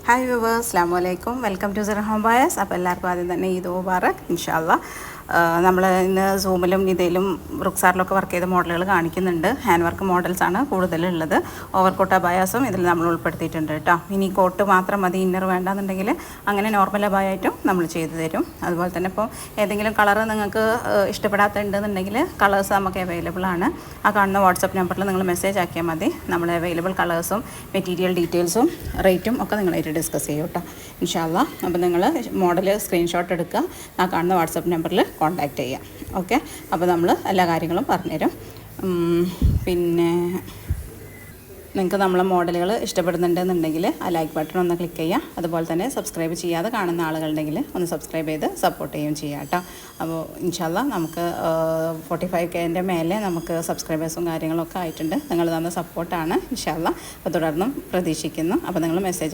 Hi viewers, അസ്സലാമു അലൈക്കും. Welcome to Sira home buyers. അപ്പോൾ എല്ലാവർക്കും ആദ്യം തന്നെ ഈദ് മുബാറക് ഇൻഷാ അല്ലാ. നമ്മൾ ഇന്ന് സൂമിലും ഇതിലും റുക്സാറിലൊക്കെ വർക്ക് ചെയ്ത മോഡലുകൾ കാണിക്കുന്നുണ്ട്. ഹാൻഡ് വർക്ക് മോഡൽസാണ് കൂടുതലുള്ളത്. ഓവർകോട്ട് അബായാസും ഇതിൽ നമ്മൾ ഉൾപ്പെടുത്തിയിട്ടുണ്ട് കേട്ടോ. ഇനി കോട്ട് മാത്രം മതി, ഇന്നർ വേണ്ടാന്നുണ്ടെങ്കിൽ അങ്ങനെ നോർമൽ അബായായിട്ടും നമ്മൾ ചെയ്തു തരും. അതുപോലെ തന്നെ ഇപ്പോൾ ഏതെങ്കിലും കളർ നിങ്ങൾക്ക് ഇഷ്ടപ്പെടാത്തുണ്ടെന്നുണ്ടെങ്കിൽ കളേഴ്സ് നമുക്ക് അവൈലബിൾ ആണ്. ആ കാണുന്ന വാട്സപ്പ് നമ്പറിൽ നിങ്ങൾ മെസ്സേജ് ആക്കിയാൽ മതി. നമ്മൾ അവൈലബിൾ കളേഴ്സും മെറ്റീരിയൽ ഡീറ്റെയിൽസും റേറ്റും ഒക്കെ നിങ്ങളായിട്ട് ഡിസ്കസ് ചെയ്യും കേട്ടോ ഇൻഷാ അല്ലാ. അപ്പോൾ നിങ്ങൾ മോഡൽ സ്ക്രീൻഷോട്ട് എടുക്കുക, ആ കാണുന്ന വാട്സപ്പ് നമ്പറിൽ കോൺടാക്റ്റ് ചെയ്യാം. ഓക്കെ, അപ്പോൾ നമ്മൾ എല്ലാ കാര്യങ്ങളും പറഞ്ഞുതരും. പിന്നെ നിങ്ങൾക്ക് നമ്മളെ മോഡലുകൾ ഇഷ്ടപ്പെടുന്നുണ്ടെന്നുണ്ടെങ്കിൽ ആ ലൈക്ക് ബട്ടൺ ഒന്ന് ക്ലിക്ക് ചെയ്യുക. അതുപോലെ തന്നെ സബ്സ്ക്രൈബ് ചെയ്യാതെ കാണുന്ന ആളുകളുണ്ടെങ്കിൽ ഒന്ന് സബ്സ്ക്രൈബ് ചെയ്ത് സപ്പോർട്ട് ചെയ്യുകയും ചെയ്യാം കേട്ടോ. അപ്പോൾ ഇൻഷാ അല്ലാ നമുക്ക് 45K മേലെ നമുക്ക് സബ്സ്ക്രൈബേഴ്സും കാര്യങ്ങളൊക്കെ ആയിട്ടുണ്ട്. നിങ്ങൾ തന്ന സപ്പോർട്ടാണ് ഇൻഷാ അല്ലാ. അപ്പോൾ തുടർന്നും പ്രതീക്ഷിക്കുന്നു. അപ്പോൾ നിങ്ങൾ മെസ്സേജ്